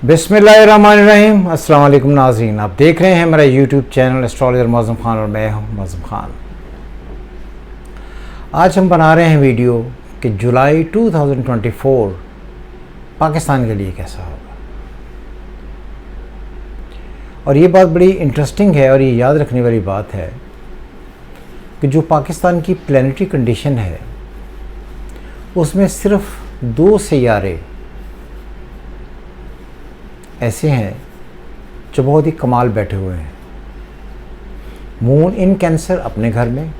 बिस्मिल्लाहिर्रहमानिर्रहीम। अस्सलाम वालेकुम नाज़रीन, आप देख रहे हैं मेरा YouTube channel astrologer Mauzam Khan और मैं हूं मौज़म ख़ान। आज हम बना रहे हैं वीडियो कि जुलाई 2024 पाकिस्तान के लिए कैसा होगा। और ये बात बड़ी इंटरेस्टिंग है और ये याद रखने वाली बात है कि जो पाकिस्तान की प्लैनेटरी कंडीशन है उसमें सिर्फ 2 सियारे ऐसे हैं जो बहुत ही कमाल बैठे हुए हैं। मून इन कैंसर अपने घर में,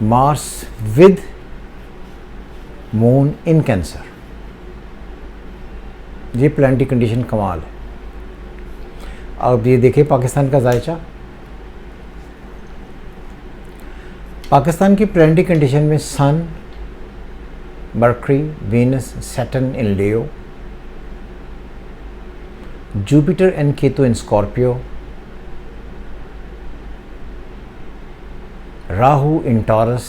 Mars with moon in cancer, ये प्लैनेटरी कंडीशन कमाल है। अब ये देखिए पाकिस्तान का जायचा। पाकिस्तान की प्लैनेटरी कंडीशन में Sun, Mercury, Venus, Saturn in Leo, Jupiter and Ketu in Scorpio, Rahu in Taurus,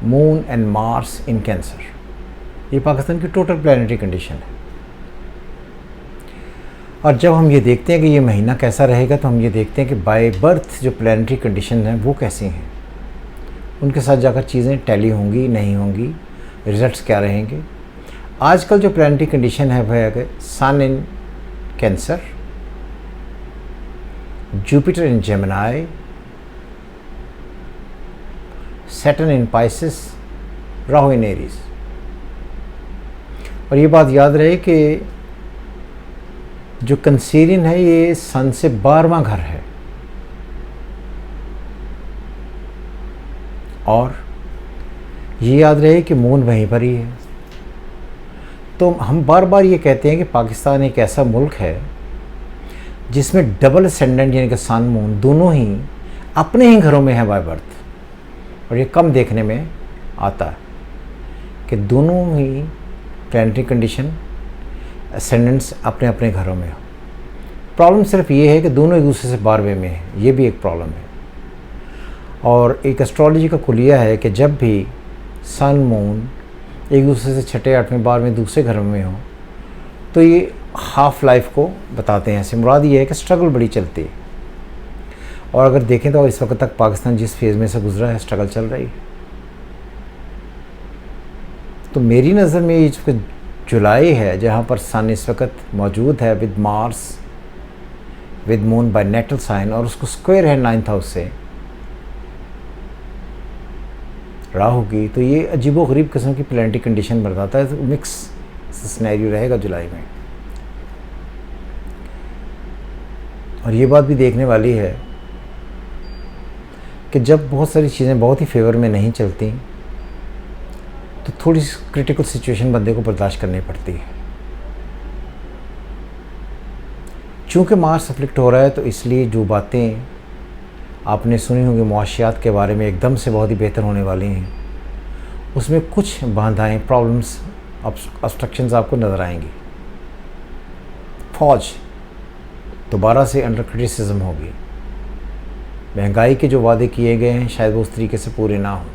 Moon and Mars in Cancer। ये पाकिस्तान की टोटल प्लैनेटरी कंडीशन है। और जब हम ये देखते हैं कि ये महीना कैसा रहेगा तो हम ये देखते हैं कि बाय बर्थ जो प्लैनेटरी कंडीशन है वो कैसी हैं, उनके साथ जाकर चीज़ें टैली होंगी नहीं होंगी, रिजल्ट्स क्या रहेंगे। आजकल जो प्लैनेटरी कंडीशन है वह है Sun in Cancer, Jupiter in Gemini, Saturn in Pisces, Rahu in Aries. और ये बात याद रहे कि जो कंसीरियन है ये सन से 12वां घर है और ये याद रहे कि मून वहीं पर ही है। तो हम बार बार ये कहते हैं कि पाकिस्तान एक ऐसा मुल्क है जिसमें डबल असेंडेंट यानी कि सन मून दोनों ही अपने ही घरों में है बाय बर्थ। और ये कम देखने में आता है कि दोनों ही प्लैनेटरी कंडीशन असेंडेंट्स अपने अपने घरों में हो। प्रॉब्लम सिर्फ ये है कि दोनों एक दूसरे से 12वें में है, ये भी एक प्रॉब्लम है। और एक एस्ट्रोलॉजी का कुलिया है कि जब भी सन मून एक दूसरे से 6, 8, 12वें दूसरे घर में हो तो ये हाफ लाइफ को बताते हैं। ऐसे मुराद ये है कि स्ट्रगल बड़ी चलती है। और अगर देखें तो इस वक्त तक पाकिस्तान जिस फेज़ में से गुजरा है स्ट्रगल चल रही है। तो मेरी नज़र में ये जो जुलाई है जहाँ पर सन इस वक्त मौजूद है with Mars with Moon by natal sign और उसको स्क्वायर है 9th हाउस से राहु की, तो ये अजीबोगरीब किस्म की प्लैनेटरी कंडीशन बताता है। तो मिक्स सिनेरियो रहेगा जुलाई में। और ये बात भी देखने वाली है कि जब बहुत सारी चीज़ें बहुत ही फेवर में नहीं चलती तो थोड़ी क्रिटिकल सिचुएशन बंदे को बर्दाश्त करनी पड़ती है। चूँकि मार्स अफ्लिक्ट हो रहा है तो इसलिए जो बातें आपने सुनी होंगी मुआशियात के बारे में एकदम से बहुत ही बेहतर होने वाली हैं, उसमें कुछ बाधाएं, प्रॉब्लम्स, ऑब्स्ट्रक्शंस आपको नज़र आएंगी। फौज दोबारा से अंडर क्रिटिसिज्म होगी। महंगाई के जो वादे किए गए हैं शायद वो उस तरीके से पूरे ना हों।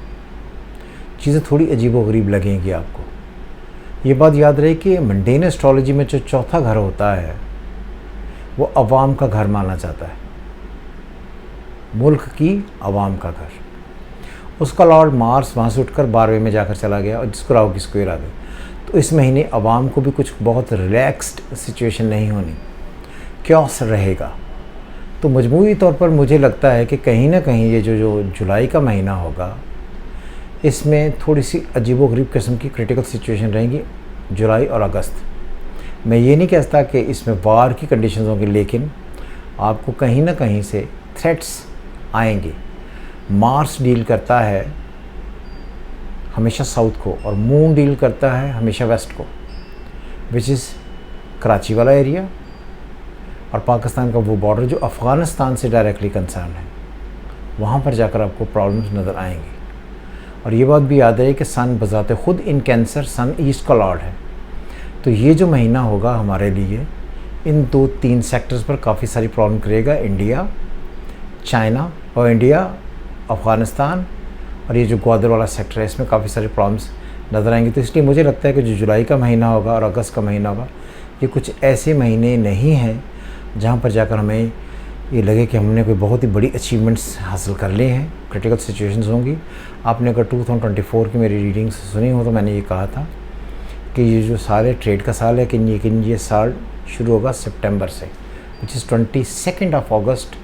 चीज़ें थोड़ी अजीबोगरीब लगेंगी आपको। ये बात याद रहे कि मंडेन एस्ट्रोलॉजी में जो चौथा घर होता है वो अवाम का घर माना जाता है, मुल्क की आवाम का घर। उसका लॉर्ड मार्स वहाँ से उठकर 12वें में जाकर चला गया और जिसको राहु की स्क्वायर आ गई। तो इस महीने आवाम को भी कुछ बहुत रिलैक्स्ड सिचुएशन नहीं होनी, क्योस रहेगा। तो मजमूई तौर पर मुझे लगता है कि कहीं ना कहीं ये जो जुलाई का महीना होगा इसमें थोड़ी सी अजीबोगरीब किस्म की क्रिटिकल सिचुएशन रहेंगी जुलाई और अगस्त। मैं ये नहीं कहता कि इसमें वार की कंडीशंस होंगी, लेकिन आपको कहीं ना कहीं से थ्रेट्स आएंगे। मार्स डील करता है हमेशा साउथ को और मून डील करता है हमेशा वेस्ट को, विच इज़ कराची वाला एरिया और पाकिस्तान का वो बॉर्डर जो अफ़गानिस्तान से डायरेक्टली कंसर्न है। वहाँ पर जाकर आपको प्रॉब्लम्स नज़र आएंगी। और ये बात भी याद है कि सन बजाते खुद इन कैंसर, सन ईस्ट का लॉर्ड है। तो ये जो महीना होगा हमारे लिए इन 2-3 सेक्टर्स पर काफ़ी सारी प्रॉब्लम करेगा। इंडिया, चाइना और इंडिया, अफ़गानिस्तान और ये जो ग्वादर वाला सेक्टर है इसमें काफ़ी सारी प्रॉब्लम्स नज़र आएंगे। तो इसलिए मुझे लगता है कि जो जुलाई का महीना होगा और अगस्त का महीना होगा, ये कुछ ऐसे महीने नहीं हैं जहाँ पर जाकर हमें ये लगे कि हमने कोई बहुत ही बड़ी अचीवमेंट्स हासिल कर लिए हैं। क्रिटिकल सिचुएशंस होंगी। आपने अगर 2024 की मेरी रीडिंग्स सुनी हो तो मैंने ये कहा था कि ये जो सारे ट्रेड का साल है कि ये साल शुरू होगा सितंबर से, विच इज़ 22 अगस्त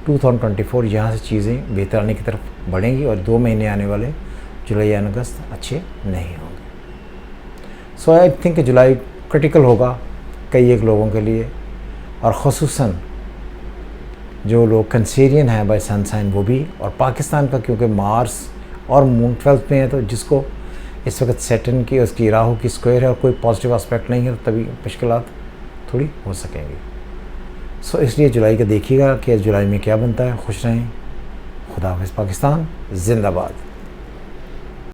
2024। यहाँ से चीज़ें बेहतर आने की तरफ बढ़ेंगी और 2 महीने आने वाले जुलाई और अगस्त अच्छे नहीं होंगे। सो आई थिंक जुलाई क्रिटिकल होगा कई एक लोगों के लिए, और ख़ुसूसन जो लोग कैंसेरियन हैं बाय सन साइन वो भी, और पाकिस्तान का क्योंकि मार्स और मून 12th में है, तो जिसको इस वक्त सैटर्न की उसकी राहु की स्क्वायर है और कोई पॉजिटिव एस्पेक्ट नहीं है, तो तभी मुश्किलात थोड़ी हो सकेंगी। सो इसलिए जुलाई का देखिएगा कि जुलाई में क्या बनता है। खुश रहें। खुदा हाफ़िज़। पाकिस्तान जिंदाबाद।